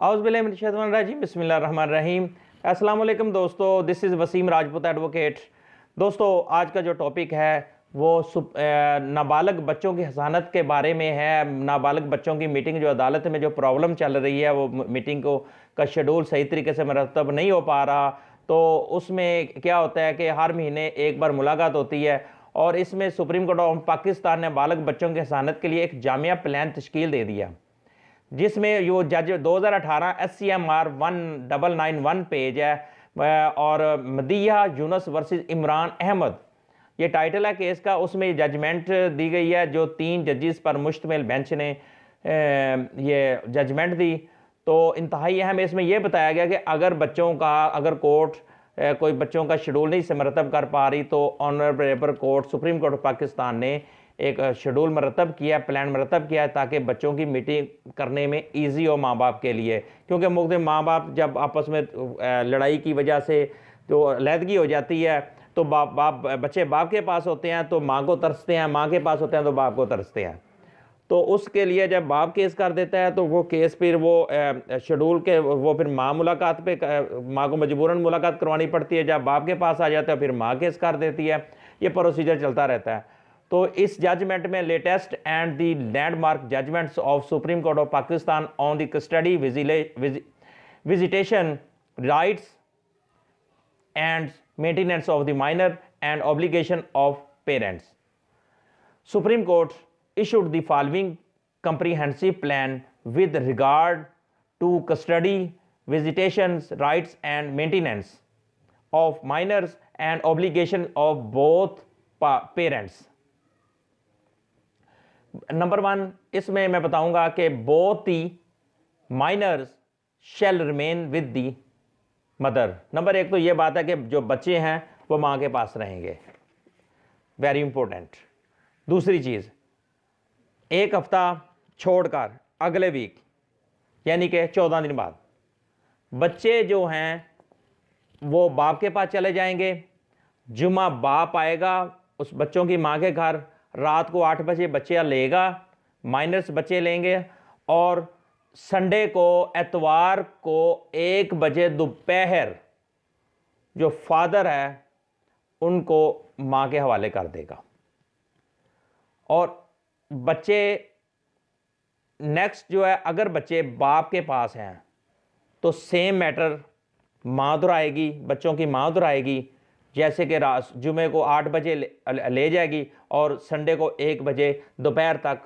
औज़ुबिल्लाहिमिनश्शैतानिर्रजीम बिस्मिल्लाहिर्रहमानिर्रहीम। अस्सलाम वालेकुम दोस्तों, this is Wasim Rajput advocate. दोस्तों, आज का जो टॉपिक है वो नाबालग बच्चों की हसानत के बारे में है। नाबालग बच्चों की मीटिंग जो अदालत में जो प्रॉब्लम चल रही है, वो मीटिंग का शेड्यूल सही तरीके से मरतब नहीं हो पा रहा। तो उसमें क्या होता है कि हर महीने एक बार मुलाकात होती है और इसमें सुप्रीम कोर्ट ऑफ पाकिस्तान ने नाबालग बच्चों की हसानत के लिए एक जामिया प्लान तश्कील दे दिया, जिसमें यो जज 2018 SCMR 1991 पेज है और मदिया यूनुस वर्सेस इमरान अहमद ये टाइटल है केस का। उसमें जजमेंट दी गई है जो 3 जजेस पर मुश्तमिल बेंच ने ये जजमेंट दी। तो इंतहाई अहम इसमें यह बताया गया कि अगर कोर्ट कोई बच्चों का शेड्यूल नहीं से मरतब कर पा रही तो honourable court supreme court of Pakistan ने एक शेड्यूल मरतब किया, प्लान मरतब किया ताकि बच्चों की मीटिंग करने में ईजी हो माँ बाप के लिए। क्योंकि मुख्तलिफ माँ बाप जब आपस में लड़ाई की वजह से जो अलहदगी हो जाती है तो बच्चे बाप के पास होते हैं तो माँ को तरसते हैं, माँ के पास होते हैं तो बाप को तरसते हैं। तो उसके लिए जब बाप केस कर देता है तो वो केस फिर वो शेड्यूल के वो फिर माँ मुलाकात पे माँ को मजबूरन मुलाकात करवानी पड़ती है। जब बाप के पास आ जाता है फिर माँ केस कर देती है। ये प्रोसीजर चलता रहता है। तो इस जजमेंट में latest and the landmark judgments of supreme court of Pakistan on the custody visitation rights and maintenance of the minor and obligation of parents, supreme court issued the following comprehensive plan with regard to custody, visitations, rights and maintenance of minors and obligation of both parents. Number 1 इसमें मैं बताऊंगा कि both the minors shall remain with the mother. Number 1 तो ये बात है कि जो बच्चे हैं वो माँ के पास रहेंगे, वेरी इंपॉर्टेंट। दूसरी चीज़, 1 हफ्ता छोड़कर अगले वीक यानी कि 14 दिन बाद बच्चे जो हैं वो बाप के पास चले जाएंगे। जुमा बाप आएगा उस बच्चों की माँ के घर, रात को 8 बजे बच्चे लेगा, माइनर्स बच्चे लेंगे और संडे को एतवार को 1 बजे दोपहर जो फादर है उनको माँ के हवाले कर देगा। और बच्चे नेक्स्ट जो है, अगर बच्चे बाप के पास हैं तो सेम मैटर माँ दोहराएगी, बच्चों की माँ दोहराएगी। जैसे कि रात जुमे को 8 बजे ले जाएगी और संडे को 1 बजे दोपहर तक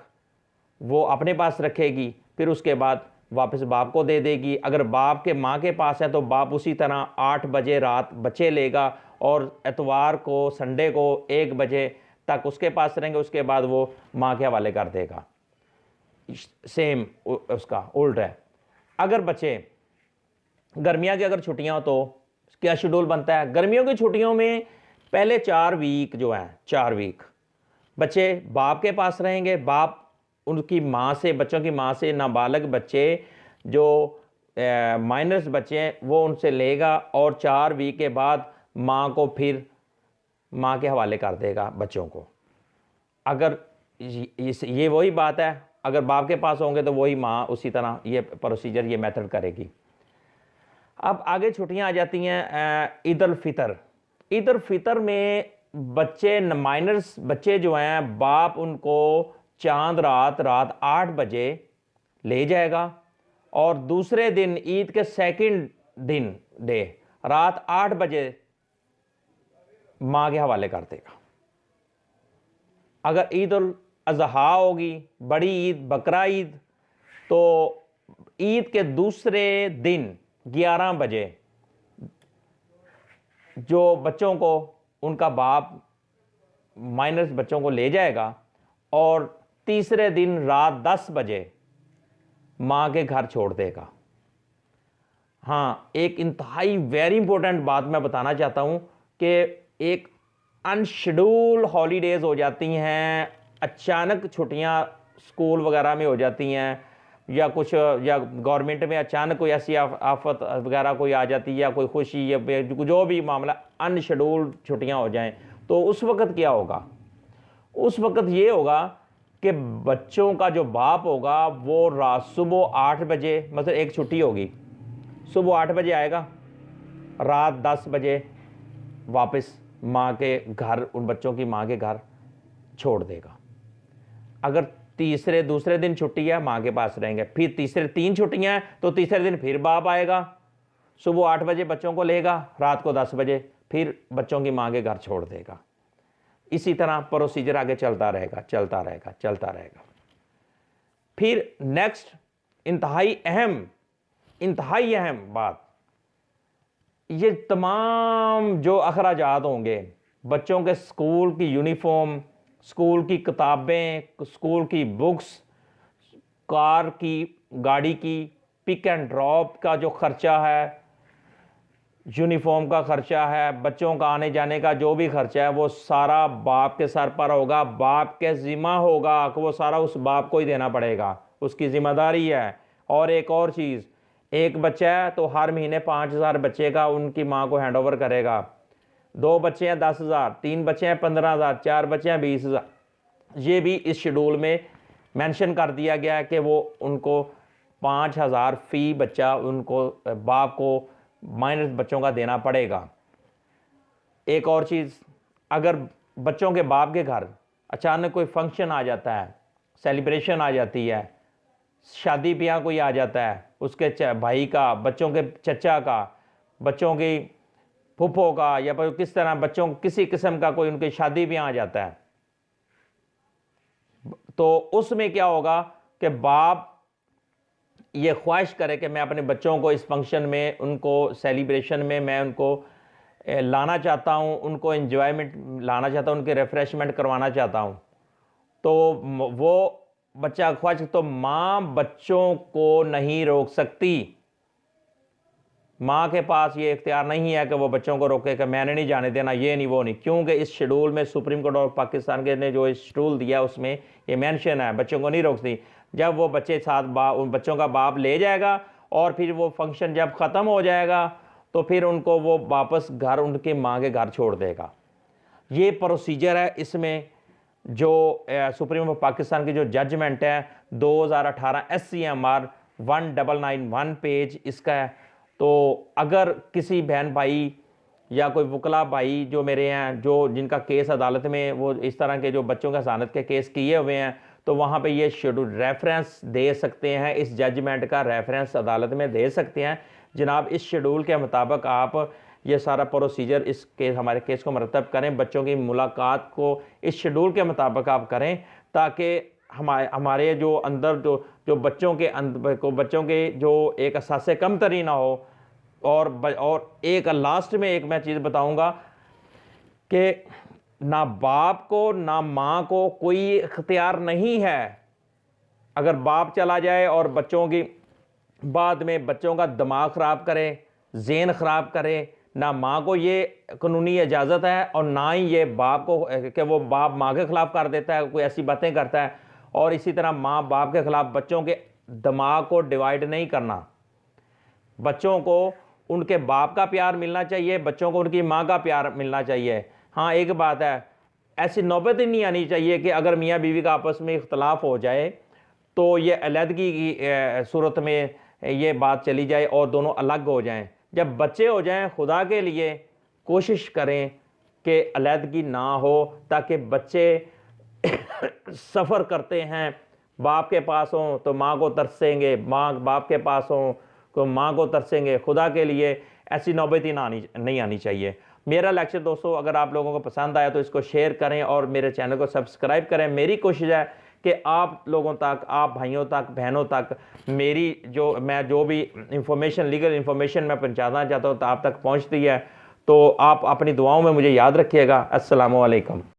वो अपने पास रखेगी, फिर उसके बाद वापस बाप को दे देगी। अगर बाप के माँ के पास है तो बाप उसी तरह 8 बजे रात बच्चे लेगा और एतवार को संडे को 1 बजे तक उसके पास रहेंगे, उसके बाद वो माँ के हवाले कर देगा। सेम उसका उल्ट है। अगर बच्चे गर्मियों की अगर छुट्टियां हो तो क्या शेड्यूल बनता है? गर्मियों की छुट्टियों में पहले 4 वीक जो हैं, 4 वीक बच्चे बाप के पास रहेंगे। बाप उनकी माँ से, बच्चों की माँ से नाबालग बच्चे जो माइनर्स बच्चे हैं वो उनसे लेगा और 4 वीक के बाद माँ को फिर माँ के हवाले कर देगा बच्चों को। अगर ये वही बात है, अगर बाप के पास होंगे तो वही माँ उसी तरह ये प्रोसीजर, ये मेथड करेगी। अब आगे छुट्टियां आ जाती हैं ईद उल फितर। ईद उल फितर में बच्चे माइनर्स बच्चे जो हैं बाप उनको चांद रात 8 बजे ले जाएगा और दूसरे दिन ईद के सेकंड दिन डे रात 8 बजे माँ के हवाले कर देगा। अगर ईद उल अज़हा होगी, बड़ी ईद, बकरा ईद, तो ईद के दूसरे दिन 11 बजे जो बच्चों को उनका बाप माइनर्स बच्चों को ले जाएगा और तीसरे दिन रात 10 बजे माँ के घर छोड़ देगा। हाँ, एक इंतहाई वेरी इंपॉर्टेंट बात मैं बताना चाहता हूँ कि एक अनशेड्यूल हॉलीडेज हो जाती हैं, अचानक छुट्टियां स्कूल वगैरह में हो जाती हैं या कुछ, या गवर्नमेंट में अचानक कोई ऐसी आफत वगैरह कोई आ जाती है या कोई खुशी या जो भी मामला, अनशेड्यूल छुट्टियां हो जाएं तो उस वक्त क्या होगा? उस वक्त ये होगा कि बच्चों का जो बाप होगा वो रात सुबह 8 बजे, मतलब एक छुट्टी होगी, सुबह 8 बजे आएगा, रात 10 बजे वापस माँ के घर, उन बच्चों की माँ के घर छोड़ देगा। अगर दूसरे दिन छुट्टी है, माँ के पास रहेंगे। फिर 3 छुट्टियां हैं तो तीसरे दिन फिर बाप आएगा, सुबह 8 बजे बच्चों को लेगा, रात को 10 बजे फिर बच्चों की माँ के घर छोड़ देगा। इसी तरह प्रोसीजर आगे चलता रहेगा, चलता रहेगा, चलता रहेगा। फिर नेक्स्ट इंतहाई अहम बात, ये तमाम जो अखराजात होंगे, बच्चों के स्कूल की यूनिफॉर्म, स्कूल की किताबें, स्कूल की बुक्स, कार की, गाड़ी की पिक एंड ड्रॉप का जो खर्चा है, यूनिफॉर्म का खर्चा है, बच्चों का आने जाने का जो भी खर्चा है, वो सारा बाप के सर पर होगा, बाप के जिम्मा होगा कि वो सारा उस बाप को ही देना पड़ेगा, उसकी जिम्मेदारी है। और एक और चीज़, एक बच्चा है तो हर महीने 5,000 बच्चे का उनकी माँ को हैंड ओवर करेगा, 2 बच्चे हैं 10,000, 3 बच्चे हैं 15,000, 4 बच्चे हैं 20,000। ये भी इस शेड्यूल में मेंशन कर दिया गया है कि वो उनको 5,000 फी बच्चा उनको बाप को माइनस बच्चों का देना पड़ेगा। एक और चीज़, अगर बच्चों के बाप के घर अचानक कोई फंक्शन आ जाता है, सेलिब्रेशन आ जाती है, शादी ब्याह कोई आ जाता है, उसके भाई का, बच्चों के चचा का, बच्चों की फूफो का, या किस तरह बच्चों किसी किस्म का कोई उनकी शादी ब्याह आ जाता है, तो उसमें क्या होगा कि बाप ये ख्वाहिश करे कि मैं अपने बच्चों को इस फंक्शन में, उनको सेलिब्रेशन में मैं उनको लाना चाहता हूँ, उनको एंजॉयमेंट लाना चाहता हूँ, उनके रिफ्रेशमेंट करवाना चाहता हूँ। तो वो बच्चा ख्वाहिश, तो माँ बच्चों को नहीं रोक सकती। माँ के पास ये इख्तियार नहीं है कि वो बच्चों को रोके कि मैंने नहीं जाने देना, ये नहीं वो नहीं, क्योंकि इस शेड्यूल में सुप्रीम कोर्ट ऑफ पाकिस्तान के ने जो इस शेड्यूल दिया उसमें ये मेंशन है, बच्चों को नहीं रोकती। जब वो बच्चे साथ उन बच्चों का बाप ले जाएगा और फिर वो फंक्शन जब ख़त्म हो जाएगा तो फिर उनको वो वापस घर उनके माँ के घर छोड़ देगा। ये प्रोसीजर है। इसमें जो सुप्रीम कोर्ट ऑफ पाकिस्तान की जो जजमेंट है 2018 SCMR 1991 पेज इसका है। तो अगर किसी बहन भाई या कोई वकला भाई जो मेरे हैं, जो जिनका केस अदालत में वो इस तरह के जो बच्चों के हसानत के केस किए हुए हैं, तो वहाँ पे ये शेड्यूल रेफरेंस दे सकते हैं, इस जजमेंट का रेफरेंस अदालत में दे सकते हैं। जनाब इस शेड्यूल के मुताबिक आप ये सारा प्रोसीजर इस केस, हमारे केस को मरतब करें, बच्चों की मुलाकात को इस शेड्यूल के मुताबिक आप करें, ताकि हमारे जो अंदर जो बच्चों के जो एक असासे कम तरी ना हो। और एक लास्ट में एक मैं चीज़ बताऊंगा कि ना बाप को ना माँ को कोई इख्तियार नहीं है, अगर बाप चला जाए और बच्चों की बाद में बच्चों का दिमाग ख़राब करे, ज़हन ख़राब करे, ना माँ को ये कानूनी इजाज़त है और ना ही ये बाप को कि वो बाप माँ के ख़िलाफ़ कर देता है, कोई ऐसी बातें करता है। और इसी तरह माँ बाप के ख़िलाफ़ बच्चों के दिमाग को डिवाइड नहीं करना। बच्चों को उनके बाप का प्यार मिलना चाहिए, बच्चों को उनकी माँ का प्यार मिलना चाहिए। हाँ, एक बात है, ऐसी नौबत ही नहीं आनी चाहिए कि अगर मियाँ बीवी का आपस में इख्तलाफ हो जाए तो ये अलहदगी की सूरत में ये बात चली जाए और दोनों अलग हो जाएं। जब बच्चे हो जाएं, खुदा के लिए कोशिश करें कि अलहदगी ना हो, ताकि बच्चे सफ़र करते हैं, बाप के पास हों तो माँ को तरसेंगे, माँ बाप के पास हों तो माँ को तरसेंगे। खुदा के लिए ऐसी नौबत ही नहीं आनी चाहिए। मेरा लेक्चर दोस्तों अगर आप लोगों को पसंद आया तो इसको शेयर करें और मेरे चैनल को सब्सक्राइब करें। मेरी कोशिश है कि आप लोगों तक, आप भाइयों तक, बहनों तक मेरी मैं जो भी इंफॉर्मेशन, लीगल इंफॉर्मेशन मैं पहुंचाना चाहता हूँ तो आप तक पहुंचती है। तो आप अपनी दुआओं में मुझे याद रखिएगा। अस्सलामु अलैकुम।